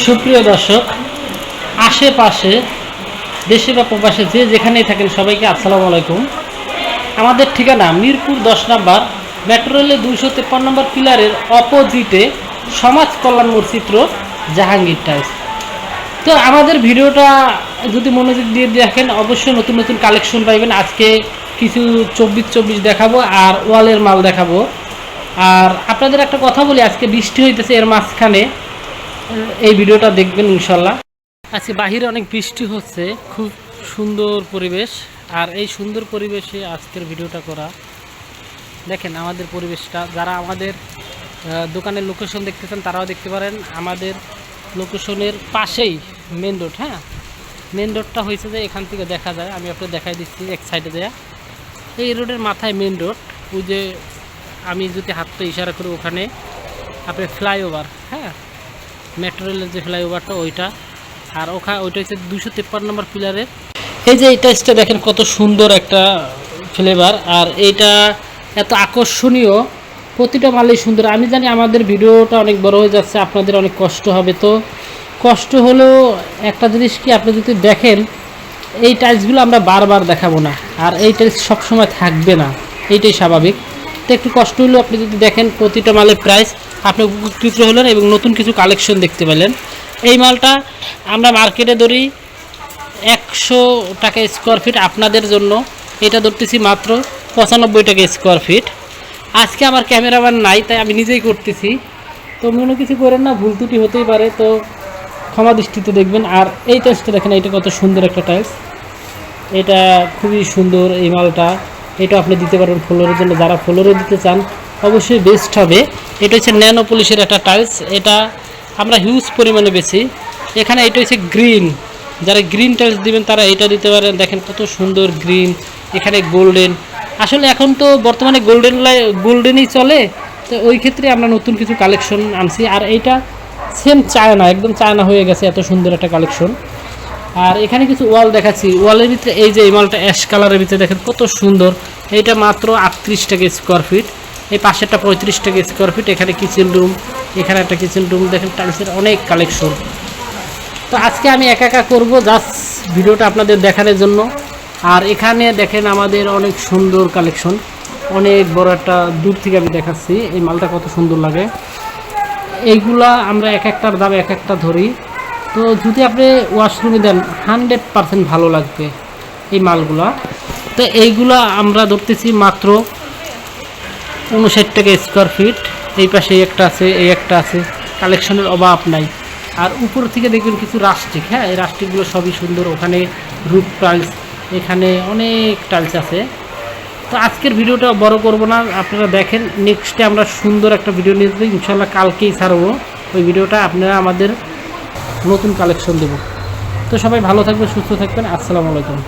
সুপ্রিয় দর্শক, আশেপাশে দেশে বা প্রবাসে যে যেখানেই থাকেন সবাইকে আসসালামু আলাইকুম। আমাদের ঠিকানা মিরপুর 10 নম্বর মেট্রো রেলের 253 নম্বর পিলারের অপোজিটে সমাজ কল্যাণ মসজিদ রোড, জাহাঙ্গীর টাইলস। তো আমাদের ভিডিওটা যদি মনোযোগ দিয়ে দেখেন অবশ্যই নতুন নতুন কালেকশন পাইবেন। আজকে কিছু 24 দেখাবো আর ওয়ালের মাল দেখাবো। আর আপনাদের একটা কথা বলি, আজকে বৃষ্টি হইতেছে, এর মাঝখানে এই ভিডিওটা দেখবেন ইনশাল্লাহ। আজকে বাহিরে অনেক বৃষ্টি হচ্ছে, খুব সুন্দর পরিবেশ। আর এই সুন্দর পরিবেশে আজকের ভিডিওটা করা। দেখেন আমাদের পরিবেশটা, যারা আমাদের দোকানের লোকেশন দেখতে চান তারাও দেখতে পারেন। আমাদের লোকেশনের পাশেই মেন রোড। হ্যাঁ, মেন রোডটা হয়েছে যে এখান থেকে দেখা যায়, আমি আপনাকে দেখাই দিচ্ছি এক সাইডে দেয়া। এই রোডের মাথায় মেন রোড, ওই যে আমি যদি হাতটা ইশারা করি ওখানে আপনার ফ্লাইওভার, হ্যাঁ মেট্রো রেলের যে ফ্লাইওভারটা ওইটা। আর ওইটা হচ্ছে 253 নম্বর পিলারের। এই যে এই টাইসটা দেখেন কত সুন্দর একটা ফ্লেভার, আর এইটা এত আকর্ষণীয়, প্রতিটা মালেই সুন্দর। আমি জানি আমাদের ভিডিওটা অনেক বড় হয়ে যাচ্ছে, আপনাদের অনেক কষ্ট হবে। তো কষ্ট হলেও একটা জিনিস কি, আপনি যদি দেখেন এই টাইলসগুলো আমরা বারবার দেখাবো না, আর এই টাইলস সবসময় থাকবে না, এইটাই স্বাভাবিক। তো একটু কষ্ট হলেও আপনি যদি দেখেন প্রতিটা মালের প্রাইস, আপনি উপকৃত হলেন এবং নতুন কিছু কালেকশন দেখতে পেলেন। এই মালটা আমরা মার্কেটে ধরি 100 টাকা স্কোয়ার ফিট, আপনাদের জন্য এটা ধরতেছি মাত্র 95 টাকা স্কোয়ার ফিট। আজকে আমার ক্যামেরাম্যান নাই, তাই আমি নিজেই করতেছি। তো মনে কিছু করেন না, ভুল ত্রুটি হতেই পারে, তো ক্ষমা দৃষ্টিতে দেখবেন। আর এই টাইলসটা দেখেন, এটা কত সুন্দর একটা টাইলস, এটা খুবই সুন্দর এই মালটা। এটা আপনি দিতে পারবেন ফ্লোরের জন্য, যারা ফ্লোরে দিতে চান অবশ্যই বেস্ট হবে। এটা হচ্ছে ন্যানো পলিশের একটা টাইলস, এটা আমরা হিউজ পরিমাণে বেশি এখানে। এটা হচ্ছে গ্রিন, যারা গ্রিন টাইলস দিবেন তারা এটা দিতে পারেন। দেখেন কত সুন্দর গ্রিন, এখানে গোল্ডেন। আসলে এখন তো বর্তমানে গোল্ডেনই চলে, তো ওই ক্ষেত্রে আমরা নতুন কিছু কালেকশন আনছি। আর এইটা সেম চায়না, একদম চায়না হয়ে গেছে, এত সুন্দর একটা কালেকশন। আর এখানে কিছু ওয়াল দেখাচ্ছি, ওয়ালের ভিতরে এই যে এই মালটা অ্যাশ কালারের ভিতরে দেখেন কত সুন্দর। এইটা মাত্র 38 টাকা স্কোয়ার ফিট, এই পাশেরটা 35 টাকা স্কোয়ার ফিট। এখানে কিচেন রুম, এখানে একটা কিচেন রুম, দেখেন টাইলসের অনেক কালেকশন। তো আজকে আমি একা করব জাস্ট ভিডিওটা আপনাদের দেখানোর জন্য। আর এখানে দেখেন আমাদের অনেক সুন্দর কালেকশন, অনেক বড় একটা, দূর থেকে আমি দেখাচ্ছি এই মালটা কত সুন্দর লাগে। এইগুলা আমরা এক একটার দাম এক একটা ধরি, তো যদি আপনি ওয়াশরুমে দেন 100% ভালো লাগবে এই মালগুলা। তো এইগুলা আমরা ধরতেছি মাত্র 59 টাকা স্কোয়ার ফিট। এই পাশে একটা আছে, এই একটা আছে, কালেকশনের অভাব নাই। আর উপর থেকে দেখবেন কিছু রাস্টিক, হ্যাঁ এই রাস্টিকগুলো সবই সুন্দর। ওখানে রুফ টাইলস, এখানে অনেক টাইলস আছে। তো আজকের ভিডিওটা বড় করব না, আপনারা দেখেন। নেক্সটে আমরা সুন্দর একটা ভিডিও নিয়ে যাবো ইনশাল্লাহ, কালকেই ছাড়বো ওই ভিডিওটা। আপনারা আমাদের নতুন কালেকশন দেব। তো সবাই ভালো থাকবেন, সুস্থ থাকবেন। আসসালামু আলাইকুম।